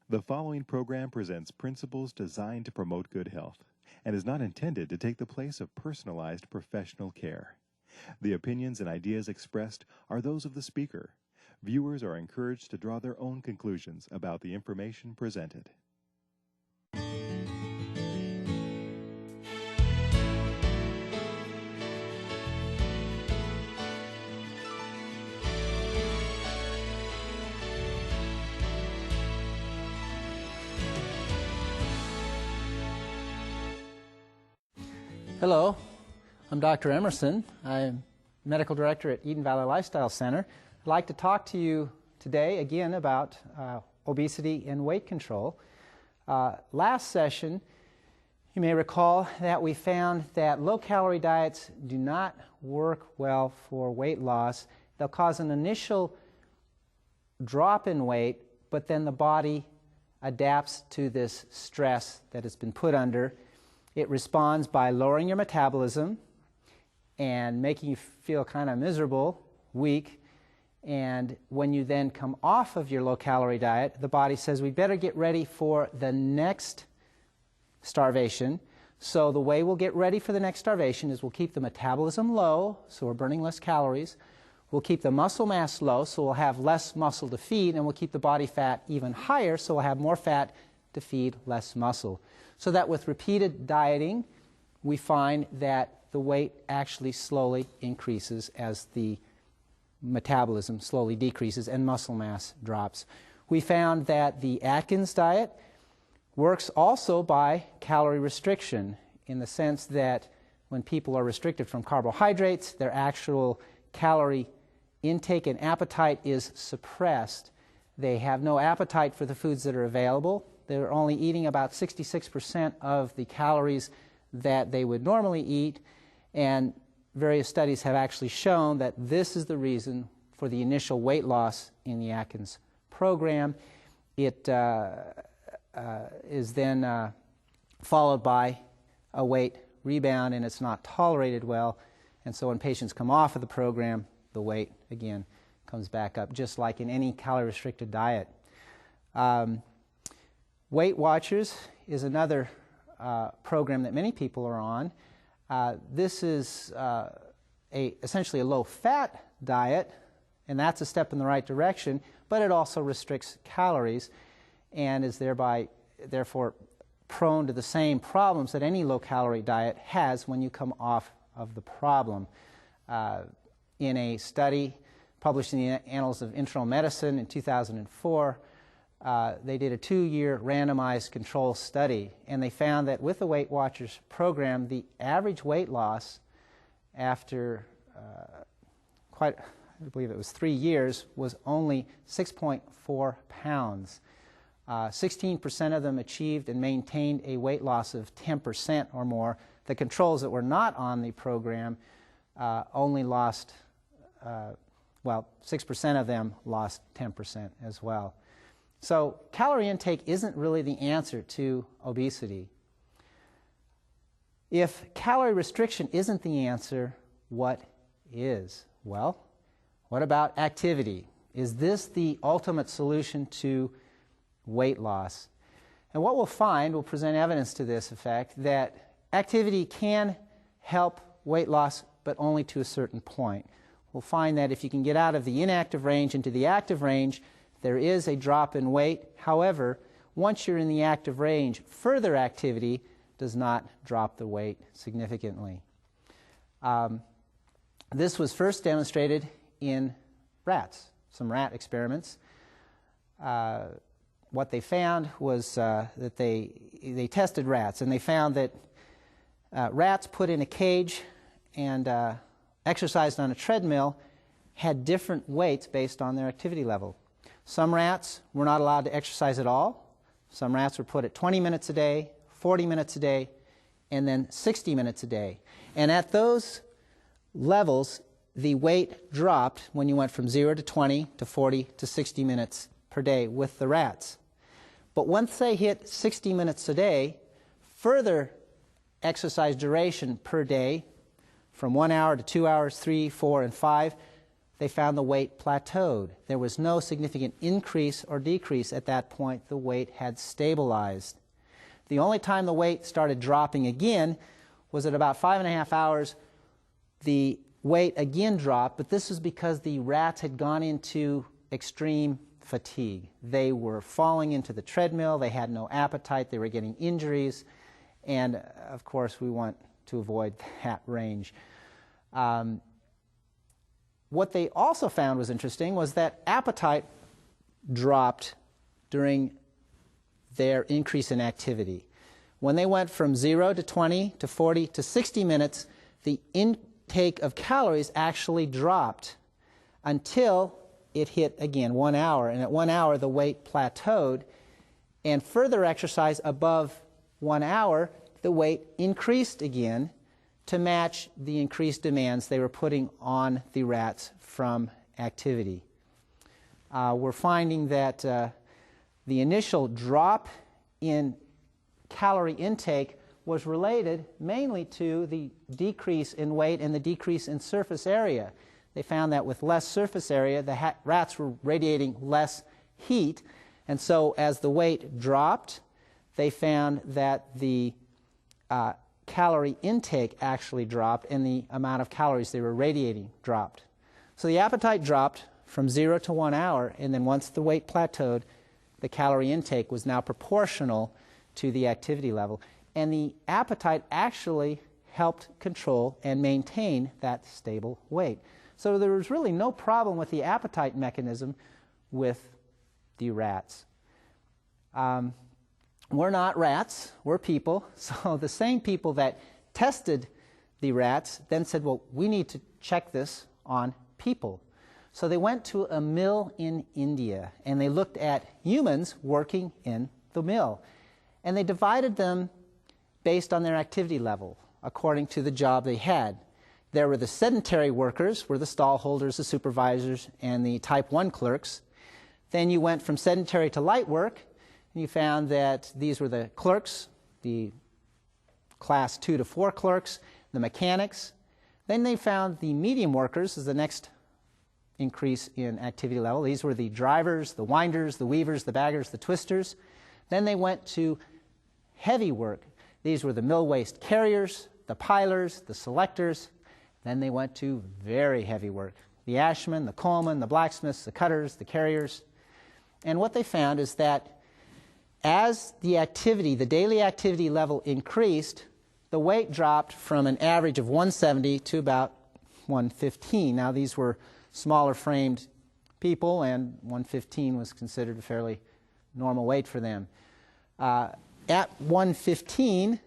The following program presents principles designed to promote good health and is not intended to take the place of personalized professional care. The opinions and ideas expressed are those of the speaker. Viewers are encouraged to draw their own conclusions about the information presented. Hello, I'm Dr. Emerson. I'm Medical Director at Eden Valley Lifestyle Center. I'd like to talk to you today again about obesity and weight control. Last session, you may recall that we found that low-calorie diets do not work well for weight loss. They'll cause an initial drop in weight, but then the body adapts to this stress that it's been put under. It responds by lowering your metabolism and making you feel kind of miserable, weak. And when you then come off of your low-calorie diet, the body says, we better get ready for the next starvation. So the way we'll get ready for the next starvation is we'll keep the metabolism low, so we're burning less calories. We'll keep the muscle mass low, so we'll have less muscle to feed, and we'll keep the body fat even higher, so we'll have more fat to feed less muscle. So that with repeated dieting, we find that the weight actually slowly increases as the metabolism slowly decreases and muscle mass drops. We found that the Atkins diet works also by calorie restriction, in the sense that when people are restricted from carbohydrates, their actual calorie intake and appetite is suppressed. They have no appetite for the foods that are available. They're only eating about 66% of the calories that they would normally eat, and various studies have actually shown that this is the reason for the initial weight loss in the Atkins program. It is then followed by a weight rebound, and it's not tolerated well, and so when patients come off of the program, the weight again comes back up, just like in any calorie-restricted diet. Weight Watchers is another program that many people are on. This is essentially a low-fat diet, and that's a step in the right direction, but it also restricts calories and is therefore prone to the same problems that any low-calorie diet has when you come off of the problem. In a study published in the Annals of Internal Medicine in 2004, they did a 2-year randomized control study, and they found that with the Weight Watchers program, the average weight loss after I believe it was 3 years, was only 6.4 pounds. 16% of them achieved and maintained a weight loss of 10% or more. The controls that were not on the program only lost, 6% of them lost 10% as well. So calorie intake isn't really the answer to obesity. If calorie restriction isn't the answer, what is? Well, what about activity? Is this the ultimate solution to weight loss? And what we'll find, we'll present evidence to this effect, that activity can help weight loss, but only to a certain point. We'll find that if you can get out of the inactive range into the active range, there is a drop in weight. However, once you're in the active range, further activity does not drop the weight significantly. This was first demonstrated in rats, some rat experiments. What they found was that they tested rats, and they found that rats put in a cage and exercised on a treadmill had different weights based on their activity level. Some rats were not allowed to exercise at all. Some rats were put at 20 minutes a day, 40 minutes a day, and then 60 minutes a day. And at those levels, the weight dropped when you went from 0 to 20 to 40 to 60 minutes per day with the rats. But once they hit 60 minutes a day, further exercise duration per day, from 1 hour to 2 hours, 3, 4, and 5, they found the weight plateaued. There was no significant increase or decrease at that point. The weight had stabilized. The only time the weight started dropping again was at about 5.5 hours. The weight again dropped, but this was because the rats had gone into extreme fatigue. They were falling into the treadmill, they had no appetite, they were getting injuries, and of course we want to avoid that range. What they also found was interesting was that appetite dropped during their increase in activity. When they went from 0 to 20 to 40 to 60 minutes, the intake of calories actually dropped until it hit again 1 hour. And at 1 hour, the weight plateaued. And further exercise above 1 hour, the weight increased again to match the increased demands they were putting on the rats from activity. We're finding that the initial drop in calorie intake was related mainly to the decrease in weight and the decrease in surface area. They found that with less surface area, the rats were radiating less heat, and so as the weight dropped, they found that the calorie intake actually dropped and the amount of calories they were radiating dropped. So the appetite dropped from 0 to 1 hour, and then once the weight plateaued, the calorie intake was now proportional to the activity level. And the appetite actually helped control and maintain that stable weight. So there was really no problem with the appetite mechanism with the rats. We're not rats, we're people. So the same people that tested the rats then said, well, we need to check this on people. So they went to a mill in India and they looked at humans working in the mill. And they divided them based on their activity level, according to the job they had. There were the sedentary workers, were the stall holders, the supervisors, and the type 1 clerks. Then you went from sedentary to light work, and you found that these were the clerks, the class 2 to 4 clerks, the mechanics. Then they found the medium workers as the next increase in activity level. These were the drivers, the winders, the weavers, the baggers, the twisters. Then they went to heavy work. These were the mill waste carriers, the pilers, the selectors. Then they went to very heavy work, the ashmen, the coalmen, the blacksmiths, the cutters, the carriers. And what they found is that as the activity, the daily activity level increased, the weight dropped from an average of 170 to about 115. Now these were smaller framed people, and 115 was considered a fairly normal weight for them. At 115,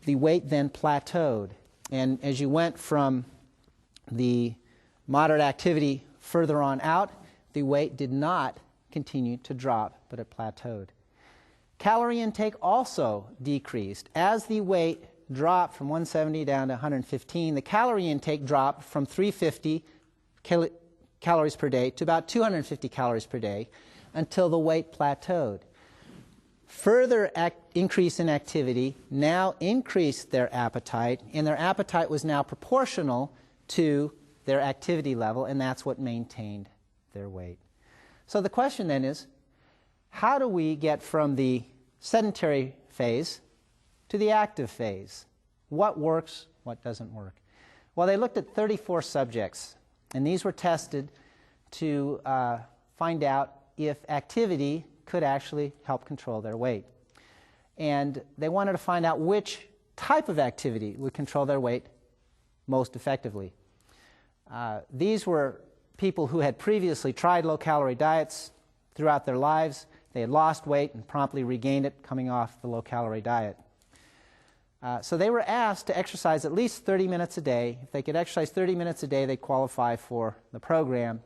the weight then plateaued. And as you went from the moderate activity further on out, the weight did not continue to drop, but it plateaued. Calorie intake also decreased. As the weight dropped from 170 down to 115, the calorie intake dropped from 350 calories per day to about 250 calories per day until the weight plateaued. Further increase in activity now increased their appetite, and their appetite was now proportional to their activity level, and that's what maintained their weight. So the question then is, how do we get from the sedentary phase to the active phase? What works, what doesn't work? Well, they looked at 34 subjects, and these were tested to find out if activity could actually help control their weight. And they wanted to find out which type of activity would control their weight most effectively. These were people who had previously tried low-calorie diets throughout their lives. They had lost weight and promptly regained it coming off the low-calorie diet. So they were asked to exercise at least 30 minutes a day. If they could exercise 30 minutes a day, they'd qualify for the program.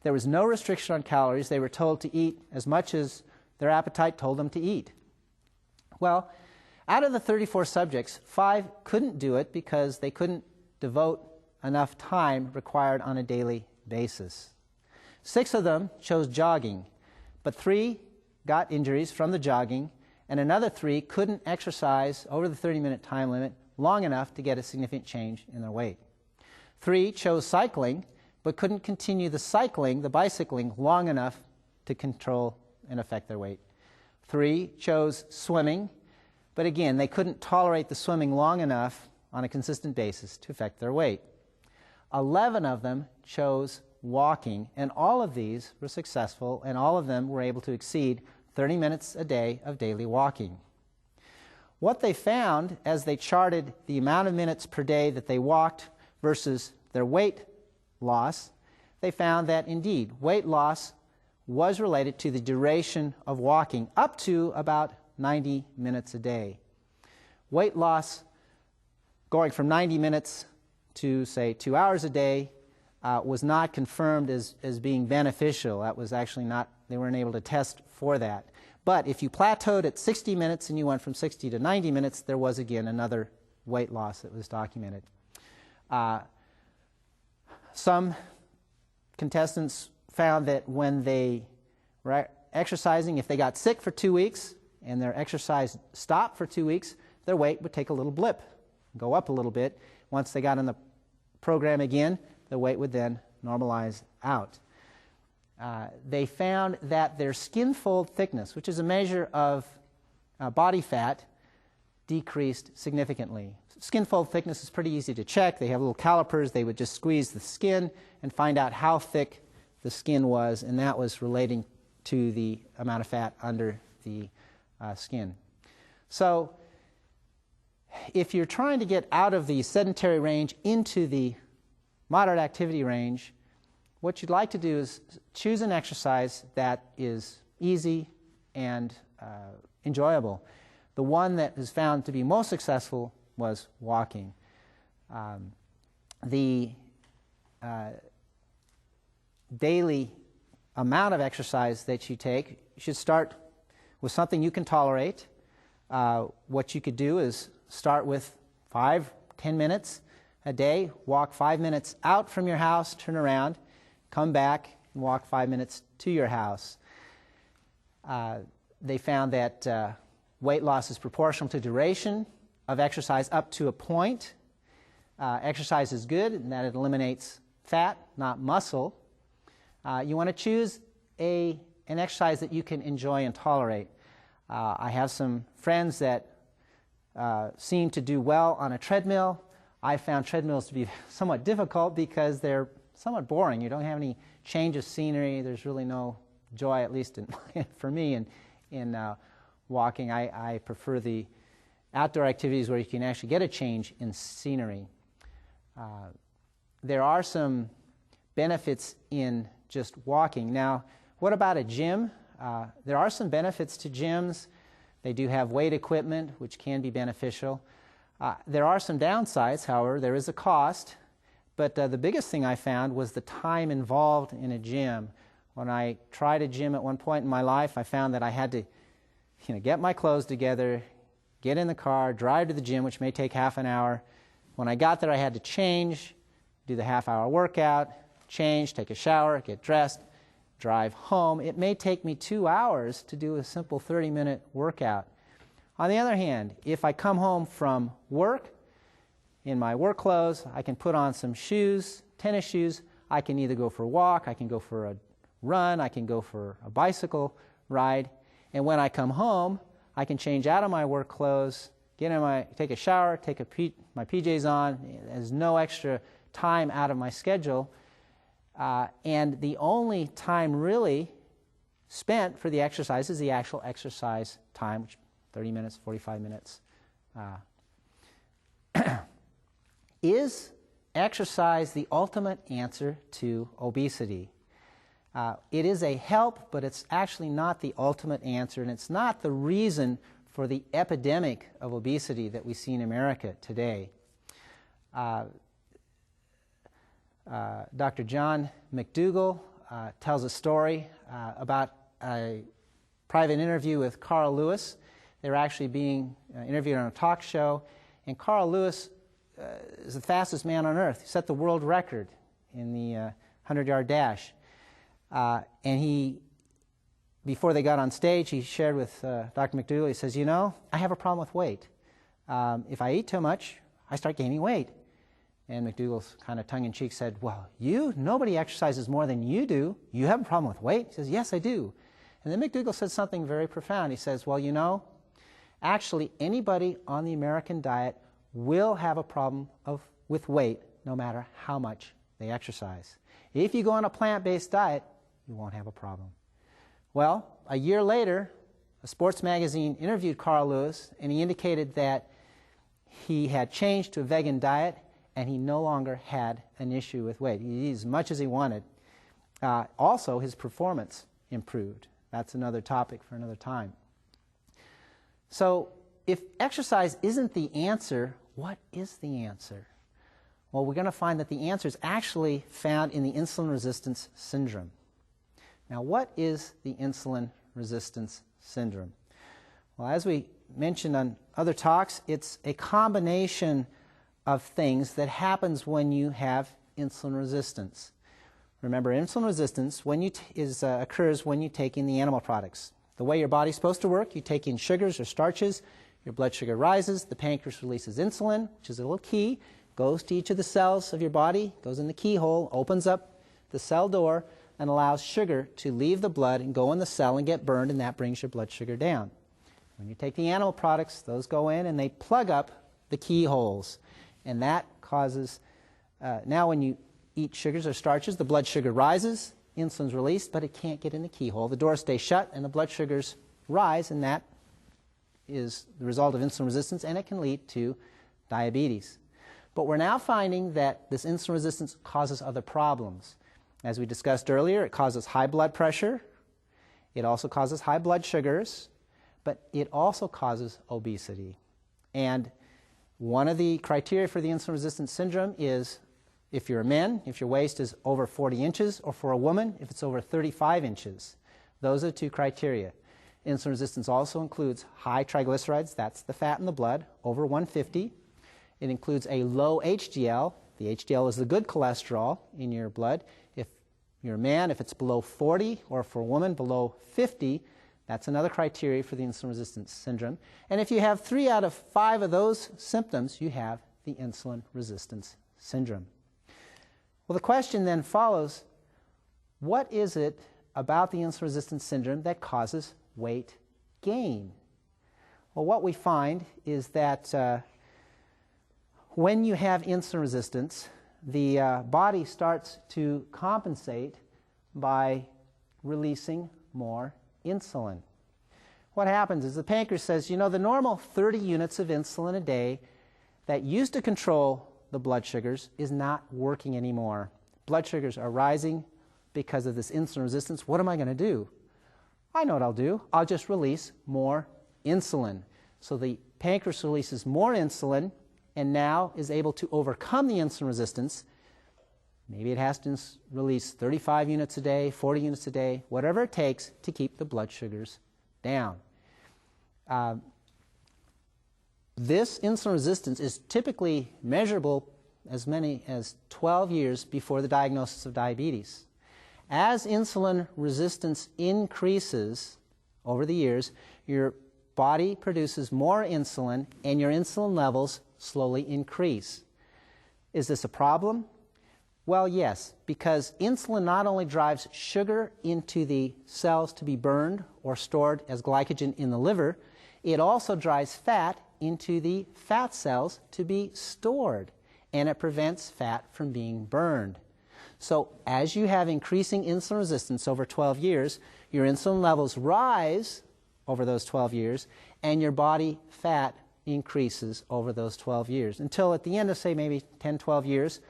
There was no restriction on calories. They were told to eat as much as their appetite told them to eat. Well, out of the 34 subjects, 5 couldn't do it because they couldn't devote enough time required on a daily basis. 6 of them chose jogging, but 3 got injuries from the jogging, and another 3 couldn't exercise over the 30-minute time limit long enough to get a significant change in their weight. 3 chose cycling, but couldn't continue the cycling, the bicycling, long enough to control and affect their weight. 3 chose swimming, but again, they couldn't tolerate the swimming long enough on a consistent basis to affect their weight. 11 of them chose walking, and all of these were successful, and all of them were able to exceed 30 minutes a day of daily walking. What they found as they charted the amount of minutes per day that they walked versus their weight loss, they found that indeed weight loss was related to the duration of walking up to about 90 minutes a day. Weight loss going from 90 minutes to, say, 2 hours a day was not confirmed as being beneficial. That was actually not, they weren't able to test for that. But if you plateaued at 60 minutes and you went from 60 to 90 minutes, there was again another weight loss that was documented. Some contestants found that when they were exercising, if they got sick for 2 weeks and their exercise stopped for 2 weeks, their weight would take a little blip, go up a little bit. Once they got in the program again, the weight would then normalize out. They found that their skin fold thickness, which is a measure of body fat, decreased significantly. Skin fold thickness is pretty easy to check. They have little calipers. They would just squeeze the skin and find out how thick the skin was, and that was relating to the amount of fat under the skin. So if you're trying to get out of the sedentary range into the moderate activity range, what you'd like to do is choose an exercise that is easy and enjoyable. The one that is found to be most successful was walking. The daily amount of exercise that you take should start with something you can tolerate. What you could do is start with 5-10 minutes a day, walk 5 minutes out from your house, turn around, come back, and walk 5 minutes to your house. They found that weight loss is proportional to duration of exercise up to a point. Exercise is good in that it eliminates fat, not muscle. You want to choose an exercise that you can enjoy and tolerate. I have some friends that seem to do well on a treadmill. I found treadmills to be somewhat difficult because they're somewhat boring. You don't have any change of scenery. There's really no joy, at least for me, in walking. I prefer the outdoor activities where you can actually get a change in scenery. There are some benefits in just walking. Now, what about a gym? There are some benefits to gyms. They do have weight equipment, which can be beneficial. There are some downsides, however. There is a cost. But the biggest thing I found was the time involved in a gym. When I tried a gym at one point in my life, I found that I had to get my clothes together, get in the car, drive to the gym, which may take half an hour. When I got there, I had to change, do the half-hour workout, change, take a shower, get dressed, drive home. It may take me 2 hours to do a simple 30-minute workout. On the other hand, if I come home from work, in my work clothes, I can put on some shoes, tennis shoes. I can either go for a walk, I can go for a run, I can go for a bicycle ride. And when I come home, I can change out of my work clothes, take a shower, take my PJs on. There's no extra time out of my schedule. And the only time really spent for the exercise is the actual exercise time, which 30 minutes, 45 minutes. Is exercise the ultimate answer to obesity? It is a help, but it's actually not the ultimate answer, and it's not the reason for the epidemic of obesity that we see in America today. Dr. John McDougall tells a story about a private interview with Carl Lewis. They were actually being interviewed on a talk show, and Carl Lewis is the fastest man on earth. He set the world record in the 100-yard dash. And before they got on stage, he shared with Dr. McDougall, he says, I have a problem with weight. If I eat too much, I start gaining weight. And McDougall kind of tongue-in-cheek said, well, nobody exercises more than you do. You have a problem with weight? He says, yes, I do. And then McDougall said something very profound. He says, well, actually anybody on the American diet will have a problem with weight no matter how much they exercise. If you go on a plant-based diet, you won't have a problem. Well, a year later, a sports magazine interviewed Carl Lewis, and he indicated that he had changed to a vegan diet, and he no longer had an issue with weight. He ate as much as he wanted. Also, his performance improved. That's another topic for another time. So, if exercise isn't the answer, what is the answer? Well, we're going to find that the answer is actually found in the insulin resistance syndrome. Now, what is the insulin resistance syndrome? Well, as we mentioned on other talks, it's a combination of things that happens when you have insulin resistance. Remember, insulin resistance occurs when you take in the animal products. The way your body's supposed to work, you take in sugars or starches, your blood sugar rises, the pancreas releases insulin, which is a little key, goes to each of the cells of your body, goes in the keyhole, opens up the cell door, and allows sugar to leave the blood and go in the cell and get burned, and that brings your blood sugar down. When you take the animal products, those go in and they plug up the keyholes. And that causes, now when you eat sugars or starches, the blood sugar rises, insulin's released, but it can't get in the keyhole. The door stays shut and the blood sugars rise, and that is the result of insulin resistance, and it can lead to diabetes. But we're now finding that this insulin resistance causes other problems. As we discussed earlier, it causes high blood pressure, it also causes high blood sugars, but it also causes obesity. And one of the criteria for the insulin resistance syndrome is if you're a man, if your waist is over 40 inches, or for a woman, if it's over 35 inches. Those are the two criteria. Insulin resistance also includes high triglycerides, that's the fat in the blood, over 150. It includes a low HDL. The HDL is the good cholesterol in your blood. If you're a man, if it's below 40, or for a woman below 50, that's another criteria for the insulin resistance syndrome. And if you have 3 out of 5 of those symptoms, you have the insulin resistance syndrome. Well, the question then follows, what is it about the insulin resistance syndrome that causes weight gain? Well, what we find is that when you have insulin resistance, the body starts to compensate by releasing more insulin. What happens is the pancreas says, the normal 30 units of insulin a day that used to control the blood sugars is not working anymore. Blood sugars are rising because of this insulin resistance. What am I going to do? I know what I'll do. I'll just release more insulin. So the pancreas releases more insulin and now is able to overcome the insulin resistance. Maybe it has to release 35 units a day, 40 units a day, whatever it takes to keep the blood sugars down. This insulin resistance is typically measurable as many as 12 years before the diagnosis of diabetes. As insulin resistance increases over the years, your body produces more insulin and your insulin levels slowly increase. Is this a problem? Well, yes, because insulin not only drives sugar into the cells to be burned or stored as glycogen in the liver, it also drives fat into the fat cells to be stored, and it prevents fat from being burned. So as you have increasing insulin resistance over 12 years, your insulin levels rise over those 12 years, and your body fat increases over those 12 years, until at the end of, say, maybe 10, 12 years,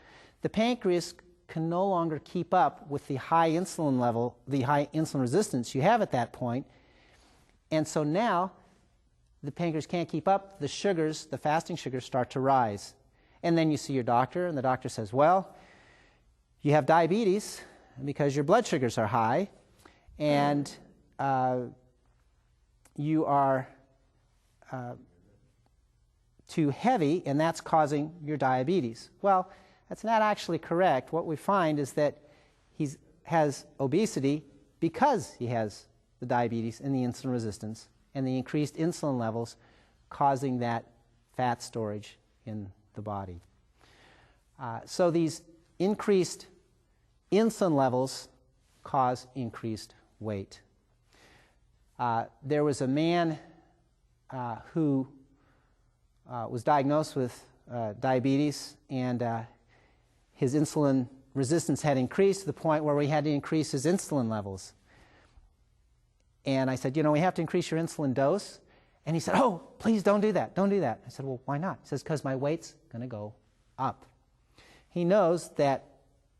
the pancreas can no longer keep up with the high insulin level, the high insulin resistance you have at that point, and so now the pancreas can't keep up, the sugars, the fasting sugars start to rise. And then you see your doctor, and the doctor says, well, you have diabetes because your blood sugars are high, and you are too heavy, and that's causing your diabetes. Well, that's not actually correct. What we find is that he has obesity because he has the diabetes and the insulin resistance and the increased insulin levels causing that fat storage in the body. So these increased insulin levels cause increased weight. There was a man who was diagnosed with diabetes, and his insulin resistance had increased to the point where we had to increase his insulin levels. And I said, you know, we have to increase your insulin dose. And he said, oh, please don't do that. Don't do that. I said, well, why not? He says, because my weight's going to go up. He knows that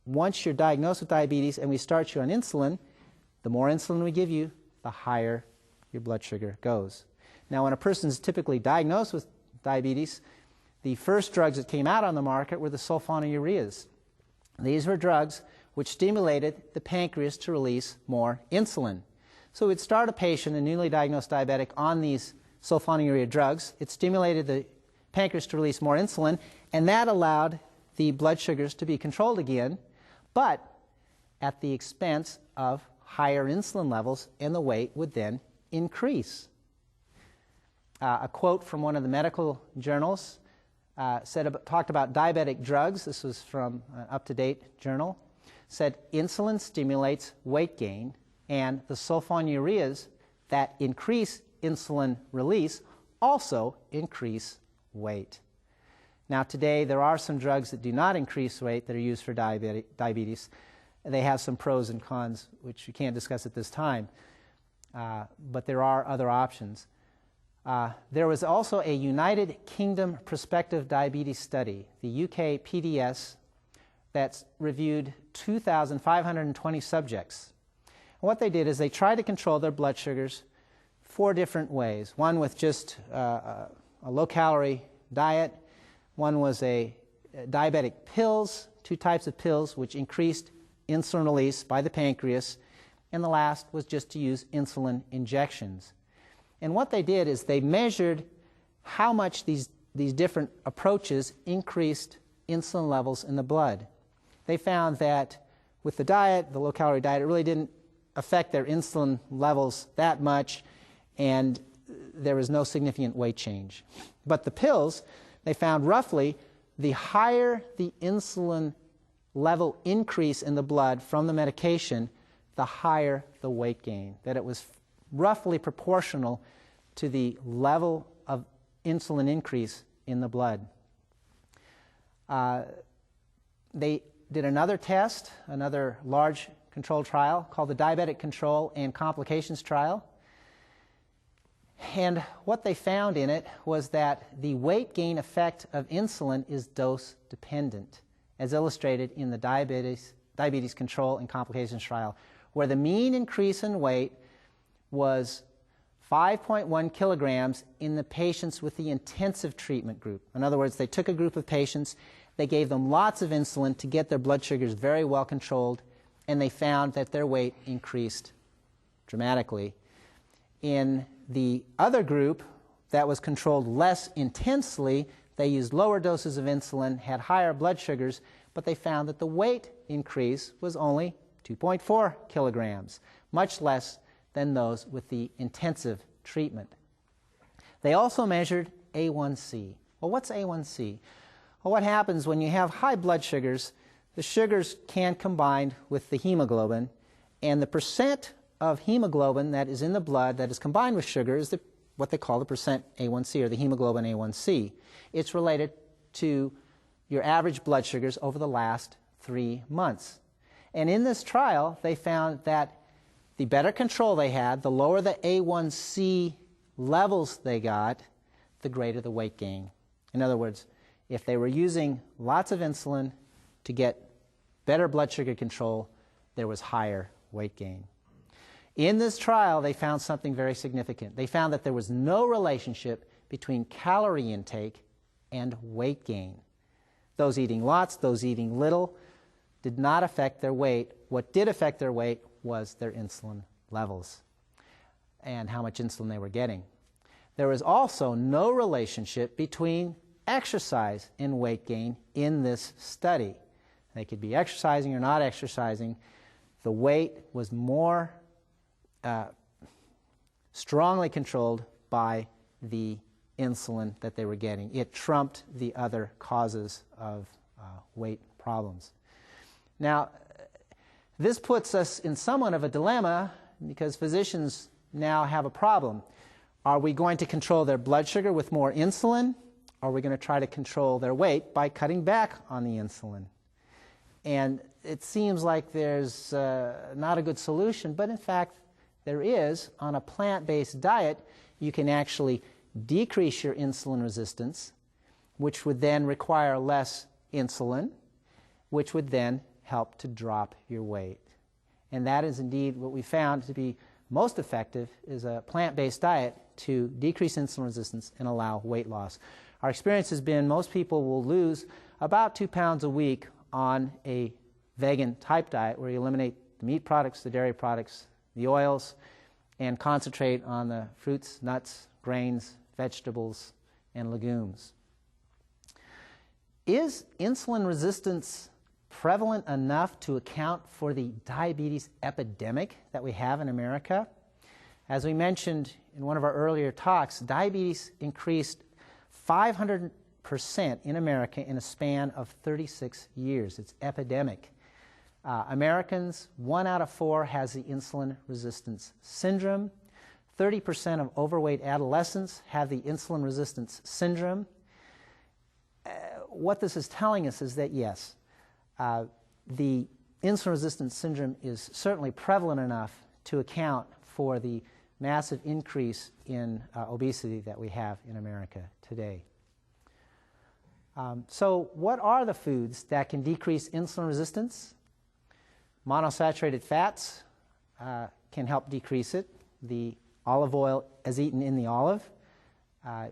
once you're diagnosed with diabetes and we start you on insulin, the more insulin we give you, the higher your blood sugar goes. Now, when a person is typically diagnosed with diabetes, the first drugs that came out on the market were the sulfonylureas. These were drugs which stimulated the pancreas to release more insulin. So we'd start a patient, a newly diagnosed diabetic, on these sulfonylurea drugs. It stimulated the pancreas to release more insulin, and that allowed the blood sugars to be controlled again, but at the expense of higher insulin levels, and the weight would then increase. A quote from one of the medical journals talked about diabetic drugs. This was from an up-to-date journal. Said insulin stimulates weight gain, and the sulfonylureas that increase insulin release also increase weight. Now today there are some drugs that do not increase weight that are used for diabetes. They have some pros and cons which we can't discuss at this time, but there are other options. There was also a United Kingdom prospective diabetes study, the UK PDS, that's reviewed 2,520 subjects. And what they did is they tried to control their blood sugars 4 different ways. One with just a low-calorie diet. One was a diabetic pills, 2 types of pills which increased insulin release by the pancreas. And the last was just to use insulin injections. And what they did is they measured how much these different approaches increased insulin levels in the blood. They found that with the diet, the low-calorie diet, it really didn't affect their insulin levels that much, and there was no significant weight change. But the pills, they found roughly the higher the insulin level increase in the blood from the medication, the higher the weight gain, that it was roughly proportional to the level of insulin increase in the blood. They did another test, another large controlled trial called the Diabetic Control and Complications Trial. And what they found in it was that the weight gain effect of insulin is dose dependent, as illustrated in the Diabetes Control and Complications Trial, where the mean increase in weight was 5.1 kilograms in the patients with the intensive treatment group. In other words, they took a group of patients, they gave them lots of insulin to get their blood sugars very well controlled, and they found that their weight increased dramatically. In the other group that was controlled less intensely, they used lower doses of insulin, had higher blood sugars, but they found that the weight increase was only 2.4 kilograms, much less than those with the intensive treatment. They also measured A1C. Well, what's A1C? Well, what happens when you have high blood sugars, the sugars can combine with the hemoglobin, and the percent of hemoglobin that is in the blood that is combined with sugar is what they call the percent A1C, or the hemoglobin A1C. It's related to your average blood sugars over the last 3 months. And in this trial, they found that the better control they had, the lower the A1C levels they got, the greater the weight gain. In other words, if they were using lots of insulin to get better blood sugar control, there was higher weight gain. In this trial, they found something very significant. They found that there was no relationship between calorie intake and weight gain. Those eating lots, those eating little, did not affect their weight. What did affect their weight was their insulin levels and how much insulin they were getting. There was also no relationship between exercise and weight gain in this study. They could be exercising or not exercising. The weight was more strongly controlled by the insulin that they were getting. It trumped the other causes of weight problems. Now, this puts us in somewhat of a dilemma because physicians now have a problem. Are we going to control their blood sugar with more insulin? Or are we going to try to control their weight by cutting back on the insulin? And it seems like there's not a good solution, but in fact there is. On a plant-based diet, you can actually decrease your insulin resistance, which would then require less insulin, which would then help to drop your weight. And that is indeed what we found to be most effective, is a plant-based diet to decrease insulin resistance and allow weight loss. Our experience has been most people will lose about 2 pounds a week on a vegan type diet where you eliminate the meat products, the dairy products, the oils, and concentrate on the fruits, nuts, grains, vegetables, and legumes. Is insulin resistance prevalent enough to account for the diabetes epidemic that we have in America? As we mentioned in one of our earlier talks, diabetes increased 500% in America in a span of 36 years. It's epidemic. Americans, 1 out of 4 has the insulin resistance syndrome. 30% of overweight adolescents have the insulin resistance syndrome. What this is telling us is that, yes, the insulin resistance syndrome is certainly prevalent enough to account for the massive increase in obesity that we have in America today. So what are the foods that can decrease insulin resistance? Monosaturated fats can help decrease it. The olive oil is eaten in the olive.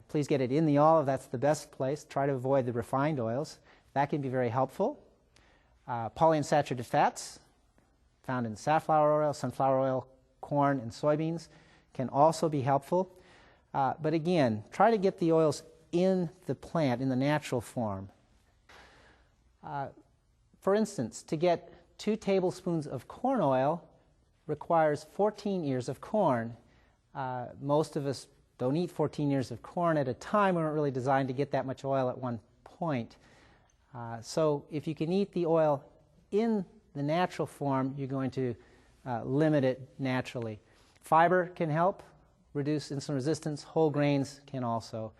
Please get it in the olive. That's the best place. Try to avoid the refined oils. That can be very helpful. Polyunsaturated fats found in safflower oil, sunflower oil, corn, and soybeans can also be helpful. But again, try to get the oils in the plant, in the natural form. For instance, to get 2 tablespoons of corn oil requires 14 ears of corn. Most of us don't eat 14 ears of corn at a time. We weren't really designed to get that much oil at one point. So if you can eat the oil in the natural form, you're going to limit it naturally. Fiber can help reduce insulin resistance. Whole grains can also.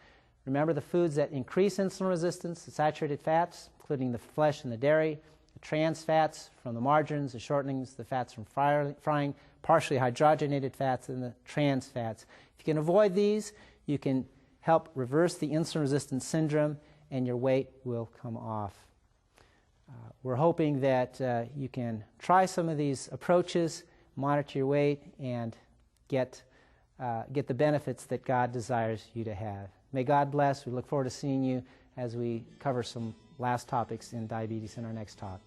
Remember the foods that increase insulin resistance: the saturated fats, including the flesh and the dairy, the trans fats from the margarines, the shortenings, the fats from frying, partially hydrogenated fats, and the trans fats. If you can avoid these, you can help reverse the insulin resistance syndrome and your weight will come off. We're hoping that you can try some of these approaches, monitor your weight, and get the benefits that God desires you to have. May God bless. We look forward to seeing you as we cover some last topics in diabetes in our next talk.